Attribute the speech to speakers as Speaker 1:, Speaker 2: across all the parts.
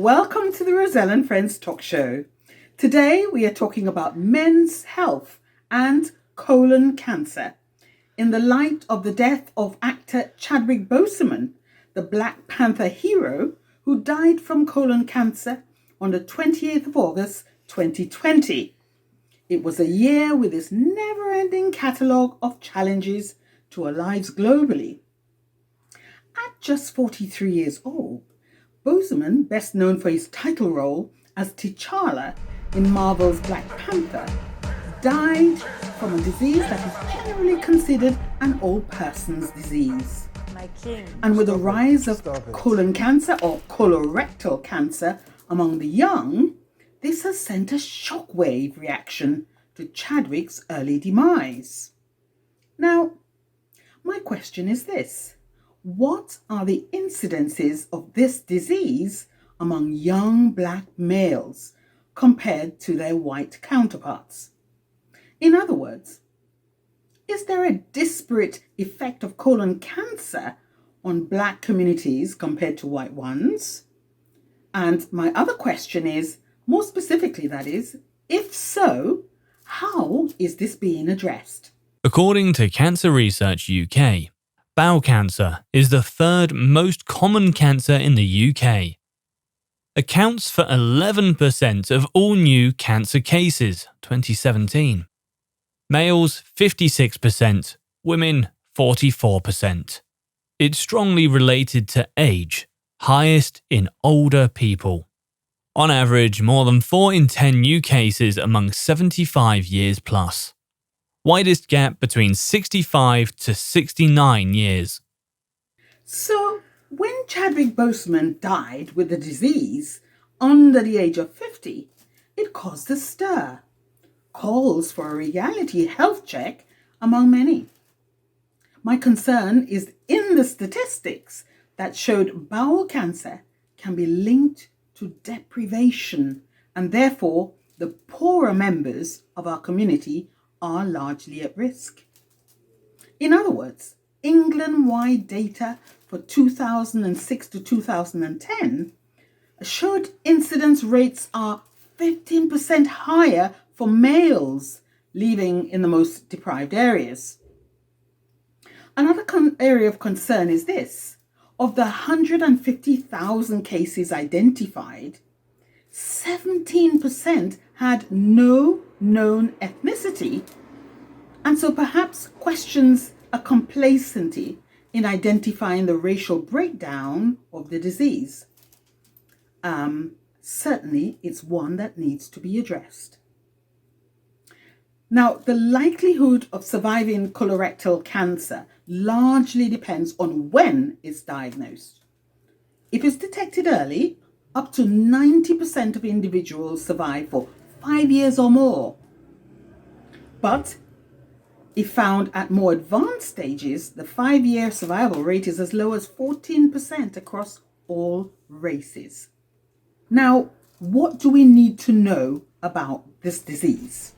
Speaker 1: welcome to the Roselle and Friends talk show. Today we are talking about men's health and colon cancer in the light of the death of actor Chadwick Boseman, the Black Panther hero who died from colon cancer on the 28th of August 2020. It was a year with this never-ending catalogue of challenges to our lives globally. At just 43 years old, Boseman, best known for his title role as Tichala in Marvel's Black Panther, died from a disease that is generally considered an old person's disease. And with the rise of colon cancer or colorectal cancer among the young, this has sent a shockwave reaction to Chadwick's early demise. Now, my question is this. What are the incidences of this disease among young black males compared to their white counterparts? In other words, is there a disparate effect of colon cancer on black communities compared to white ones? And my other question is, more specifically that is, if so, how is this being addressed?
Speaker 2: According to Cancer Research UK, bowel cancer is the third most common cancer in the UK. Accounts for 11% of all new cancer cases, 2017. Males 56%, women 44%. It's strongly related to age, highest in older people. On average, more than 4 in 10 new cases among 75 years plus. Widest gap between 65 to 69 years.
Speaker 1: So, when Chadwick Boseman died with the disease under the age of 50, it caused a stir. Calls for a reality health check among many. My concern is in the statistics that showed bowel cancer can be linked to deprivation, and therefore the poorer members of our community are largely at risk. In other words, England-wide data for 2006 to 2010 showed incidence rates are 15% higher for males living in the most deprived areas. Another area of concern is this. Of the 150,000 cases identified, 17% had no known ethnicity, and so perhaps questions a complacency in identifying the racial breakdown of the disease. Certainly, it's one that needs to be addressed. Now, the likelihood of surviving colorectal cancer largely depends on when it's diagnosed. If it's detected early, up to 90% of individuals survive for 5 years or more. But if found at more advanced stages, the 5-year survival rate is as low as 14% across all races. Now, what do we need to know about this disease?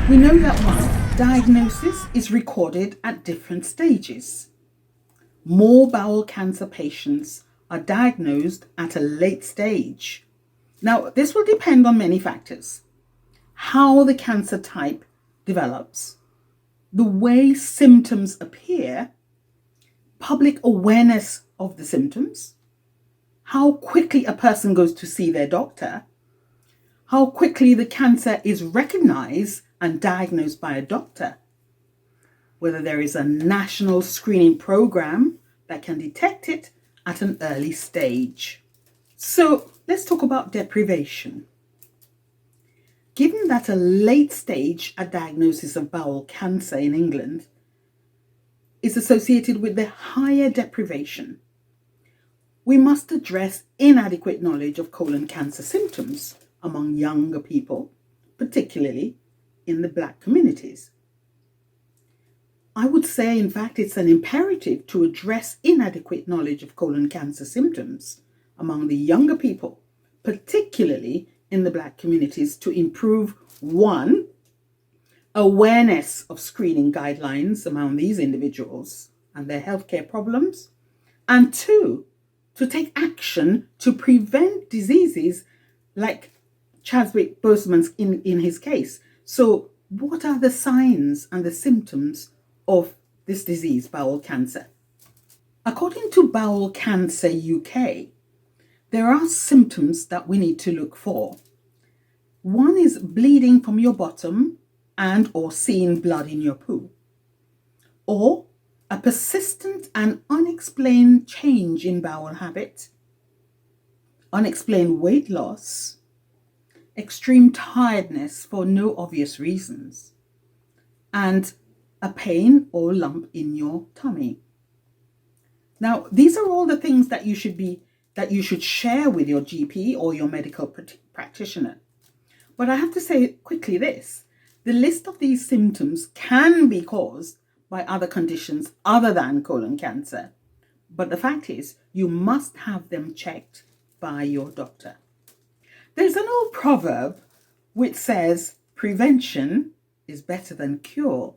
Speaker 1: We know that one, diagnosis is recorded at different stages. More bowel cancer patients are diagnosed at a late stage. Now, this will depend on many factors. How the cancer type develops, the way symptoms appear, public awareness of the symptoms, how quickly a person goes to see their doctor, how quickly the cancer is recognized and diagnosed by a doctor, whether there is a national screening program that can detect it at an early stage. So let's talk about deprivation. Given that a late stage diagnosis of bowel cancer in England is associated with the higher deprivation, we must address inadequate knowledge of colon cancer symptoms among younger people, particularly in the black communities. I would say, in fact, it's an imperative to address inadequate knowledge of colon cancer symptoms among the younger people, particularly in the black communities, to improve, one, awareness of screening guidelines among these individuals and their healthcare problems, and two, to take action to prevent diseases like Chadwick Boseman's in his case. So what are the signs and the symptoms of this disease, bowel cancer? According to Bowel Cancer UK, there are symptoms that we need to look for. One is bleeding from your bottom and or seeing blood in your poo, or a persistent and unexplained change in bowel habit, unexplained weight loss, extreme tiredness for no obvious reasons, and a pain or lump in your tummy. Now, these are all the things that you should share with your GP or your medical practitioner. But I have to say quickly this: the list of these symptoms can be caused by other conditions other than colon cancer. But the fact is, you must have them checked by your doctor. There's an old proverb which says prevention is better than cure.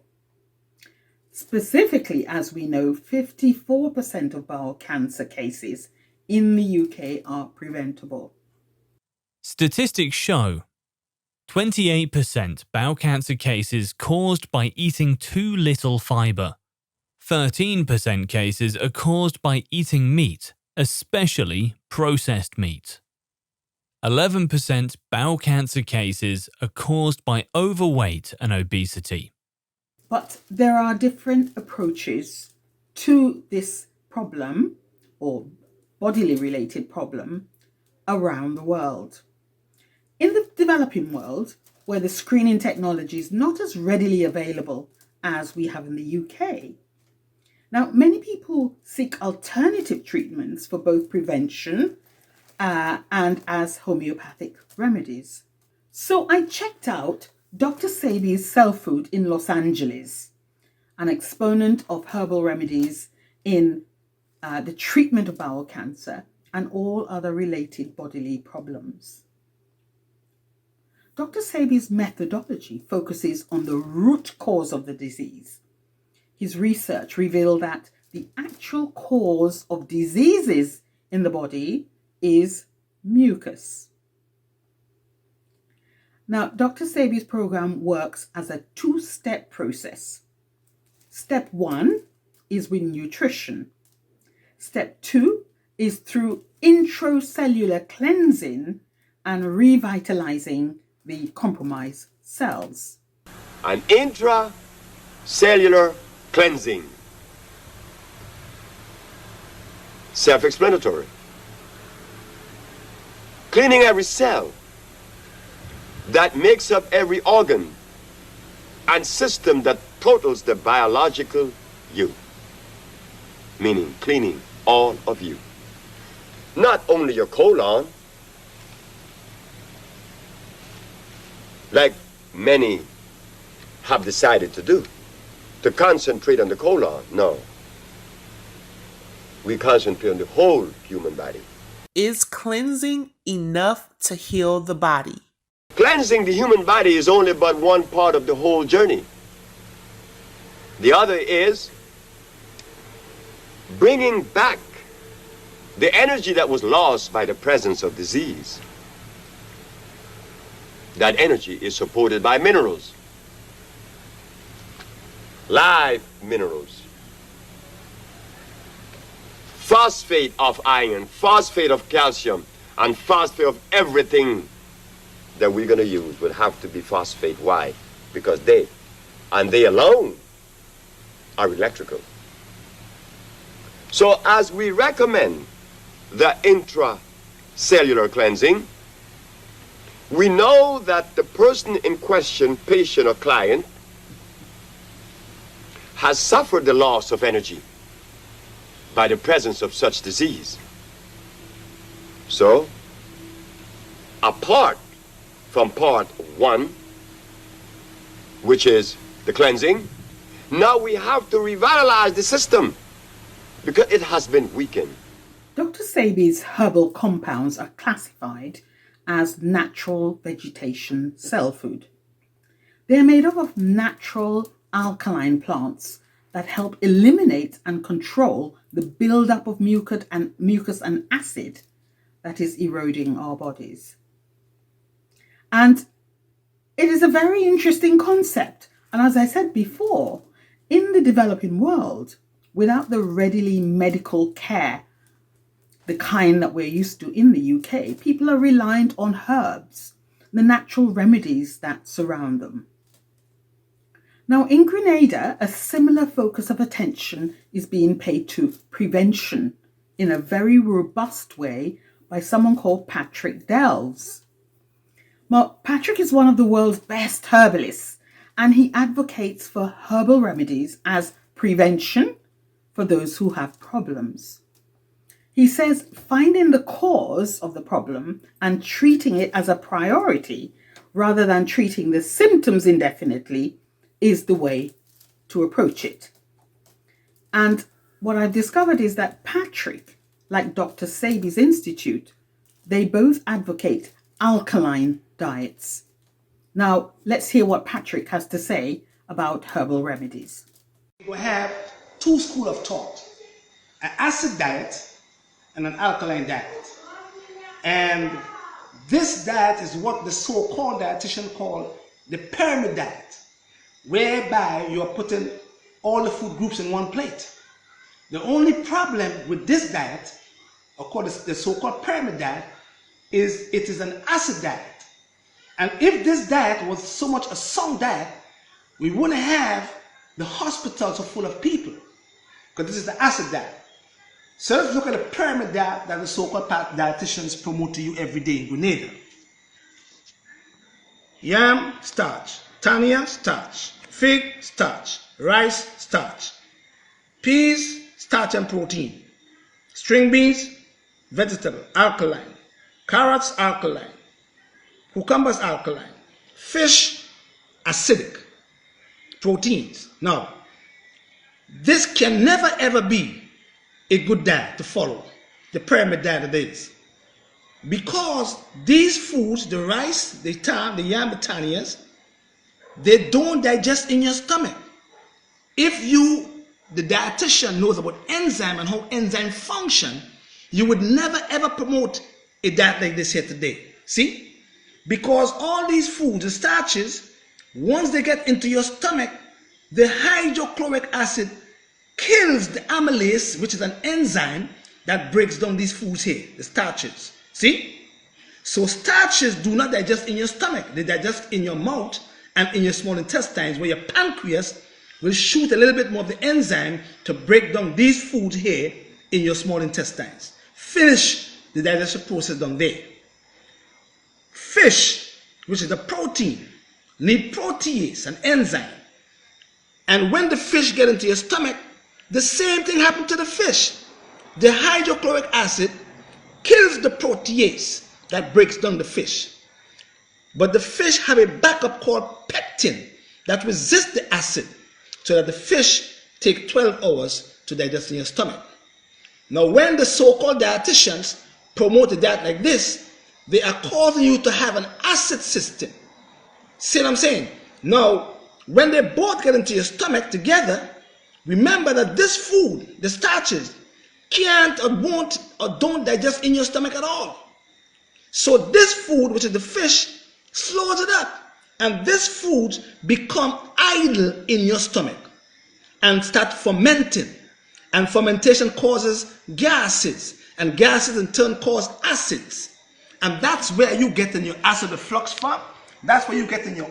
Speaker 1: Specifically, as we know, 54% of bowel cancer cases in the UK are preventable.
Speaker 2: Statistics show 28% bowel cancer cases caused by eating too little fibre. 13% cases are caused by eating meat, especially processed meat. 11% bowel cancer cases are caused by overweight and obesity.
Speaker 1: But there are different approaches to this problem, or bodily related problem, around the world. In the developing world, where the screening technology is not as readily available as we have in the UK, now many people seek alternative treatments for both prevention and as homeopathic remedies. So I checked out Dr. Sebi's Cell Food in Los Angeles, an exponent of herbal remedies in the treatment of bowel cancer and all other related bodily problems. Dr. Sebi's methodology focuses on the root cause of the disease. His research revealed that the actual cause of diseases in the body is mucus. Now, Dr. Sebi's program works as a two-step process. Step 1 is with nutrition. Step 2 is through intracellular cleansing and revitalizing the compromised cells.
Speaker 3: An intracellular cleansing. Self-explanatory. Cleaning every cell that makes up every organ and system that totals the biological you. Meaning cleaning all of you. Not only your colon, like many have decided to do, to concentrate on the colon. No. We concentrate on the whole human body.
Speaker 4: Is cleansing enough to heal the body?
Speaker 3: Cleansing the human body is only but one part of the whole journey. The other is bringing back the energy that was lost by the presence of disease. That energy is supported by minerals, live minerals, phosphate of iron, phosphate of calcium, and phosphate of everything that we're going to use would have to be phosphate. Why? Because they, and they alone, are electrical. So as we recommend the intracellular cleansing, we know that the person in question, patient or client, has suffered the loss of energy by the presence of such disease. So, apart from part 1, which is the cleansing, now we have to revitalize the system because it has been weakened.
Speaker 1: Dr. Sebi's herbal compounds are classified as natural vegetation cell food. They are made up of natural alkaline plants that help eliminate and control the buildup of mucus and acid that is eroding our bodies. And it is a very interesting concept. And as I said before, in the developing world, without the readily medical care, the kind that we're used to in the UK, people are reliant on herbs, the natural remedies that surround them. Now, in Grenada, a similar focus of attention is being paid to prevention in a very robust way by someone called Patrick Delves. Well, Patrick is one of the world's best herbalists, and he advocates for herbal remedies as prevention for those who have problems. He says finding the cause of the problem and treating it as a priority rather than treating the symptoms indefinitely is the way to approach it. And what I've discovered is that Patrick, like Dr. Sebi's Institute, they both advocate alkaline diets. Now, let's hear what Patrick has to say about herbal remedies.
Speaker 5: We have two schools of thought, an acid diet and an alkaline diet. And this diet is what the so-called dietitian call the pyramid diet, whereby you're putting all the food groups in one plate. The only problem with this diet, according to the so-called pyramid diet, is it is an acid diet. And if this diet was so much a sound diet, we wouldn't have the hospitals so full of people, because this is the acid diet. So let's look at the pyramid diet that the so-called dietitians promote to you every day in Grenada. Yam, starch. Tania, starch. Fig, starch. Rice, starch. Peas, starch and protein. String beans, vegetable, alkaline. Carrots, alkaline. Cucumbers, alkaline. Fish, acidic. Proteins. Now, this can never ever be a good diet to follow, the pyramid diet it is. Because these foods, the rice, the yam, the tanias, they don't digest in your stomach. If you, the dietitian, knows about enzyme and how enzyme function, you would never ever promote a diet like this here today. See? Because all these foods, the starches, once they get into your stomach, the hydrochloric acid kills the amylase, which is an enzyme that breaks down these foods here, the starches. See? So starches do not digest in your stomach. They digest in your mouth and in your small intestines, where your pancreas will shoot a little bit more of the enzyme to break down these foods here in your small intestines. Finish the digestion process down there. Fish, which is the protein, need protease, an enzyme. And when the fish get into your stomach, the same thing happened to the fish. The hydrochloric acid kills the protease that breaks down the fish. But the fish have a backup called pectin that resists the acid, so that the fish take 12 hours to digest in your stomach. Now, when the so-called dietitians promote a diet like this, they are causing you to have an acid system. See what I'm saying? Now, when they both get into your stomach together, remember that this food, the starches, can't or won't or don't digest in your stomach at all. So this food, which is the fish, slows it up. And this food become idle in your stomach and start fermenting. And fermentation causes gases. And gases in turn cause acids. And that's where you get in your acid reflux from. That's where you get in your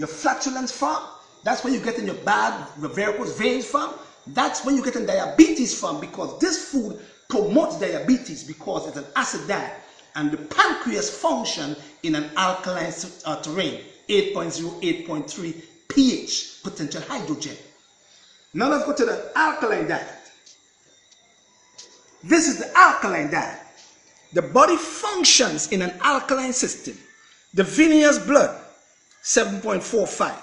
Speaker 5: flatulence from. That's where you get in your bad varicose veins from. That's when you get in diabetes from, because this food promotes diabetes because it's an acid diet. And the pancreas function in an alkaline terrain, 8.0, 8.3 pH, potential hydrogen. Now let's go to the alkaline diet. This is the alkaline diet. The body functions in an alkaline system. The venous blood, 7.45.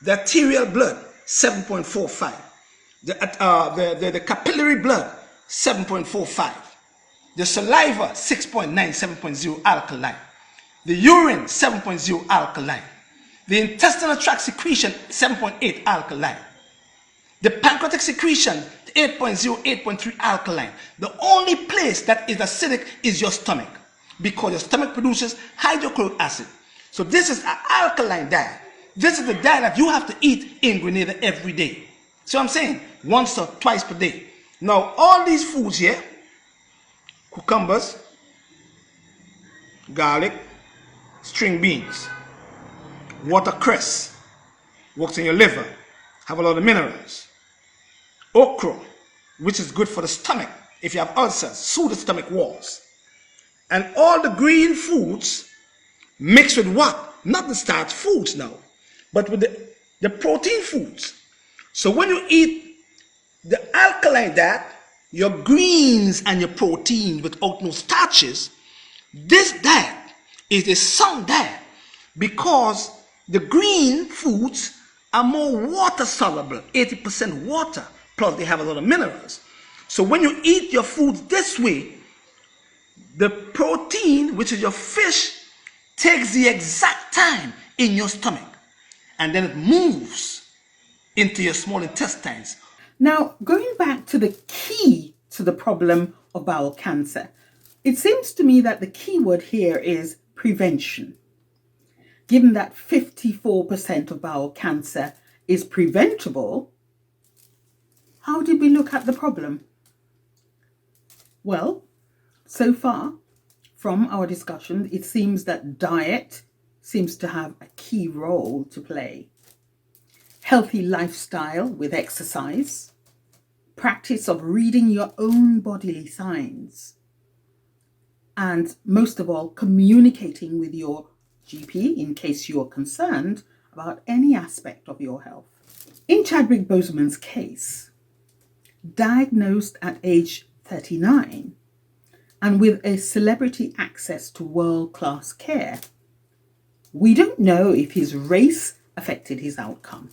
Speaker 5: The arterial blood, 7.45. The capillary blood, 7.45. The saliva, 6.9, 7.0 alkaline. The urine, 7.0 alkaline. The intestinal tract secretion, 7.8 alkaline. The pancreatic secretion, 8.0, 8.3 alkaline. The only place that is acidic is your stomach, because your stomach produces hydrochloric acid. So this is an alkaline diet. This is the diet that you have to eat in Grenada every day. So I'm saying once or twice per day. Now all these foods here, cucumbers, garlic, string beans, watercress, works in your liver, have a lot of minerals. Okra, which is good for the stomach. If you have ulcers, soothe the stomach walls. And all the green foods mixed with what? Not the starch foods now, but with the protein foods. So when you eat the alkaline diet, your greens and your protein without no starches, this diet is a sound diet because the green foods are more water soluble, 80% water, plus they have a lot of minerals. So when you eat your foods this way, the protein, which is your fish, takes the exact time in your stomach, and then it moves into your small intestines.
Speaker 1: Now, going back to the key to the problem of bowel cancer, it seems to me that the key word here is prevention. Given that 54% of bowel cancer is preventable, how did we look at the problem? Well, so far from our discussion, it seems that diet seems to have a key role to play. Healthy lifestyle with exercise, practice of reading your own bodily signs, and most of all, communicating with your GP in case you're concerned about any aspect of your health. In Chadwick Boseman's case, diagnosed at age 39 and with a celebrity access to world-class care, we don't know if his race affected his outcome.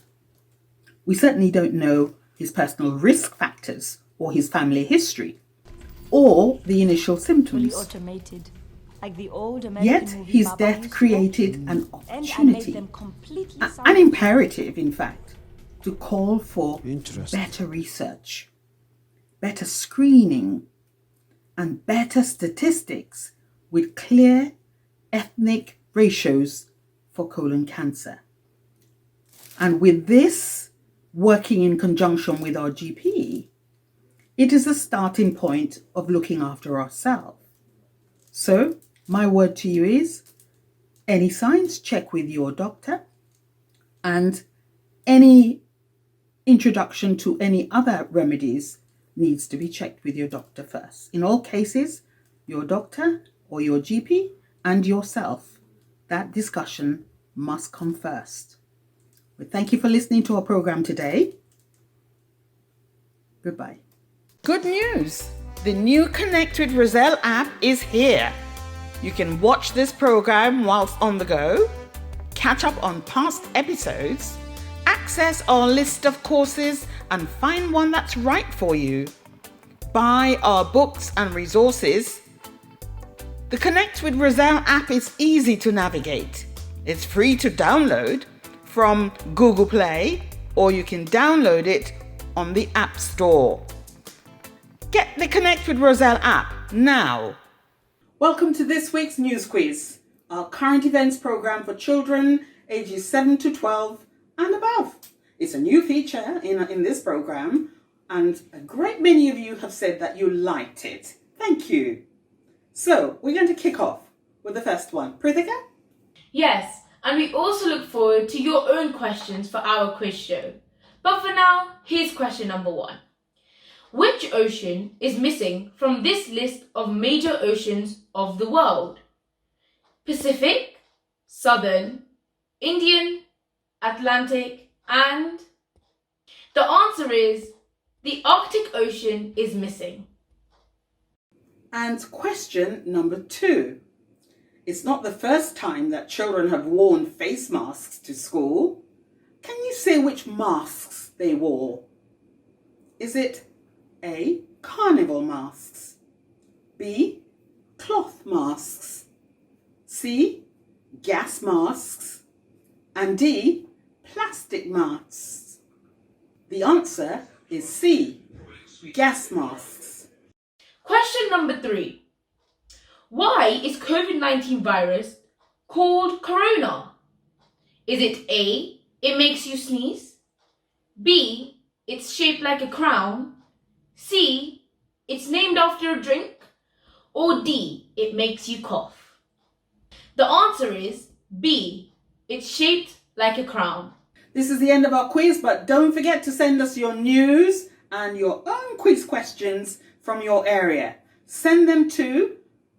Speaker 1: We certainly don't know his personal risk factors or his family history or the initial symptoms.
Speaker 6: Automated, like the old American
Speaker 1: Yet
Speaker 6: movie
Speaker 1: his
Speaker 6: Baba
Speaker 1: death
Speaker 6: Hussein.
Speaker 1: created an
Speaker 6: And I made
Speaker 1: opportunity,
Speaker 6: them completely
Speaker 1: an
Speaker 6: silent.
Speaker 1: imperative, in fact, to call for
Speaker 7: Interesting.
Speaker 1: better research, better screening, and better statistics with clear ethnic ratios for colon cancer. And with this, working in conjunction with our GP, it is a starting point of looking after ourselves. So, my word to you is, any signs, check with your doctor, and any introduction to any other remedies needs to be checked with your doctor first. In all cases, your doctor or your GP and yourself, that discussion must come first. But thank you for listening to our program today. Goodbye. Good news! The new Connect with Roselle app is here. You can watch this program whilst on the go, catch up on past episodes, access our list of courses and find one that's right for you. Buy our books and resources. The Connect with Roselle app is easy to navigate. It's free to download from Google Play, or you can download it on the App Store. Get the Connect with Roselle app now. Welcome to this week's News Quiz, our current events program for children ages 7 to 12 and above. It's a new feature in this program, and a great many of you have said that you liked it. Thank you. So, we're going to kick off with the first one. Prithika?
Speaker 8: Yes, and we also look forward to your own questions for our quiz show. But for now, here's question number 1. Which ocean is missing from this list of major oceans of the world? Pacific, Southern, Indian, Atlantic, and... The answer is the Arctic Ocean is missing.
Speaker 1: And question number 2. It's not the first time that children have worn face masks to school. Can you say which masks they wore? Is it A, carnival masks, B, cloth masks, C, gas masks, and D, plastic masks? The answer is C, gas masks.
Speaker 8: Question number 3. Why is COVID-19 virus called corona? Is it A, it makes you sneeze? B, it's shaped like a crown? C, it's named after a drink? Or D, it makes you cough? The answer is B, it's shaped like a crown.
Speaker 1: This is the end of our quiz, but don't forget to send us your news and your own quiz questions from your area. Send them to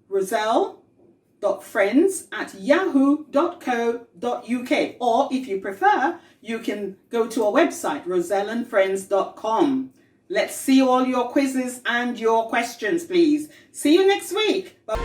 Speaker 1: roselle.friends@yahoo.co.uk, or if you prefer, you can go to our website, roselleandfriends.com. Let's see all your quizzes and your questions, please. See you next week. Bye.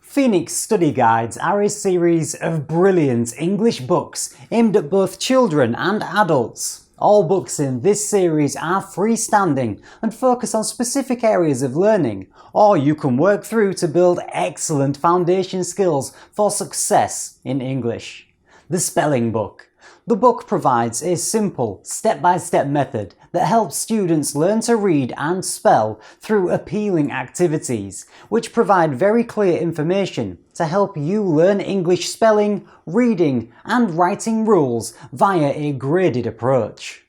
Speaker 7: Phoenix Study Guides are a series of brilliant English books aimed at both children and adults. All books in this series are freestanding and focus on specific areas of learning, or you can work through to build excellent foundation skills for success in English. The Spelling Book. The book provides a simple, step-by-step method that helps students learn to read and spell through appealing activities, which provide very clear information to help you learn English spelling, reading, and writing rules via a graded approach.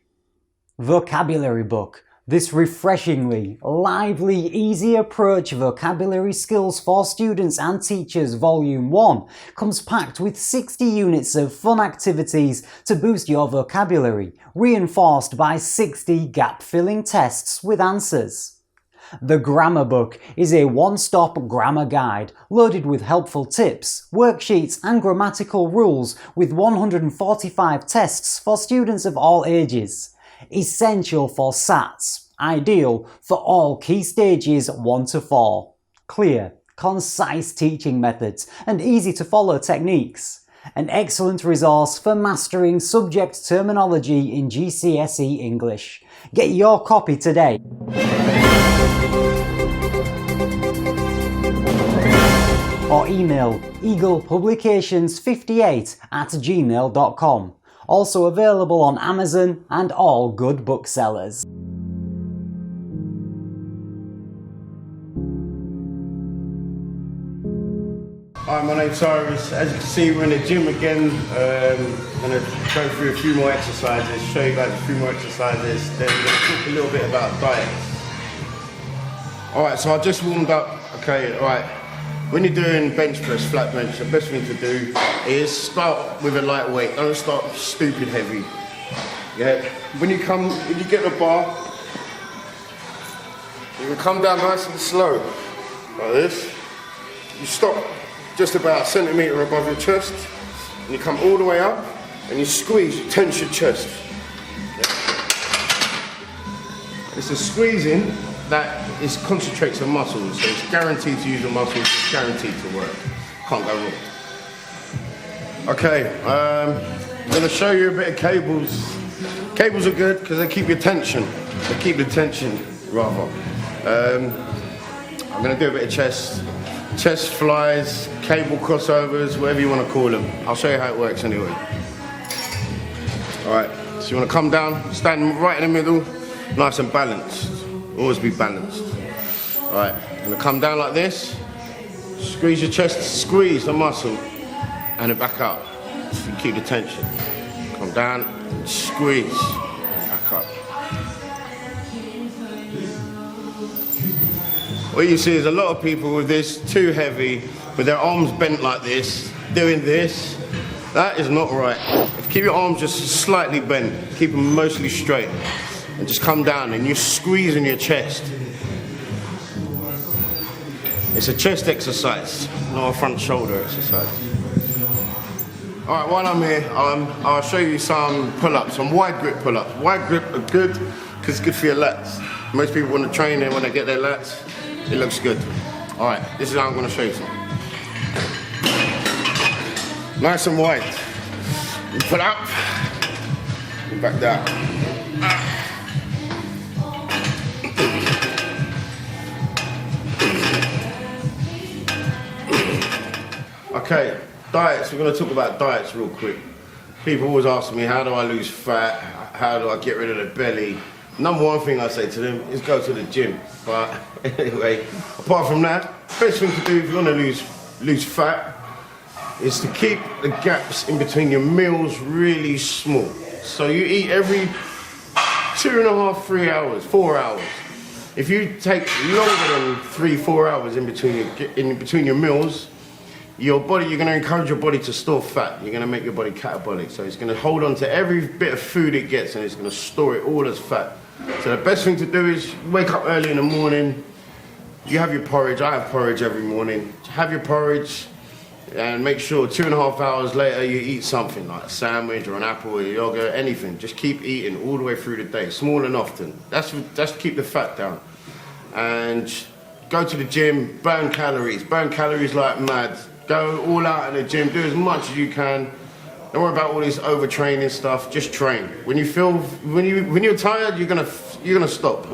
Speaker 7: Vocabulary Book. This refreshingly, lively, easy approach Vocabulary Skills for Students and Teachers Volume 1 comes packed with 60 units of fun activities to boost your vocabulary, reinforced by 60 gap-filling tests with answers. The Grammar Book is a one-stop grammar guide loaded with helpful tips, worksheets and grammatical rules with 145 tests for students of all ages. Essential for SATs, ideal for all key stages 1 to 4. Clear, concise teaching methods and easy to follow techniques. An excellent resource for mastering subject terminology in GCSE English. Get your copy today. Or email eaglepublications58@gmail.com. Also available on Amazon and all good booksellers.
Speaker 9: Hi, my name's Cyrus. As you can see, we're in the gym again. I'm going to go through a few more exercises, show you guys a few more exercises, then we're going to talk a little bit about diets. Alright, so I just warmed up. Okay, alright. When you're doing bench press, flat bench, the best thing to do is start with a light weight. Don't start stupid heavy. Yeah. When you get the bar, you can come down nice and slow, like this. You stop just about a centimetre above your chest, and you come all the way up, and you squeeze, you tense your chest. Yeah. It's a squeezing that concentrates on muscles, so it's guaranteed to use your muscles, it's guaranteed to work. Can't go wrong. Okay, I'm going to show you a bit of cables. Cables are good because they keep your tension. They keep the tension, rather. I'm going to do a bit of chest flies, cable crossovers, whatever you want to call them. I'll show you how it works anyway. Alright, so you want to come down, stand right in the middle, nice and balanced. Always be balanced. Alright, I'm going to come down like this, squeeze your chest, squeeze the muscle, and then back up. So you keep the tension. Come down, squeeze, back up. What you see is a lot of people with this, too heavy, with their arms bent like this, doing this. That is not right. Keep your arms just slightly bent, keep them mostly straight. And just come down and you're squeezing your chest. It's a chest exercise, not a front shoulder exercise. Alright, while I'm here, I'll show you some pull-ups, some wide grip pull-ups. Wide grip are good because it's good for your lats. Most people want to train it when they get their lats. It looks good. Alright, this is how I'm going to show you some. Nice and wide. You pull up, and back down. Okay, diets. We're going to talk about diets real quick. People always ask me, how do I lose fat? how do I get rid of the belly? Number one thing I say to them is go to the gym. But anyway, apart from that, best thing to do if you want to lose fat is to keep the gaps in between your meals really small. So you eat every 2.5, 3 hours, 4 hours. If you take longer than 3-4 hours in between your meals, you're going to encourage your body to store fat. You're going to make your body catabolic. So it's going to hold on to every bit of food it gets and it's going to store it all as fat. So the best thing to do is wake up early in the morning. You have your porridge. I have porridge every morning. Have your porridge and make sure 2.5 hours later you eat something like a sandwich or an apple or a yogurt, anything. Just keep eating all the way through the day, small and often. That's to keep the fat down. And go to the gym, burn calories like mad. Go all out in the gym, do as much as you can. Don't worry about all this overtraining stuff. Just train. When you're tired, you're gonna stop.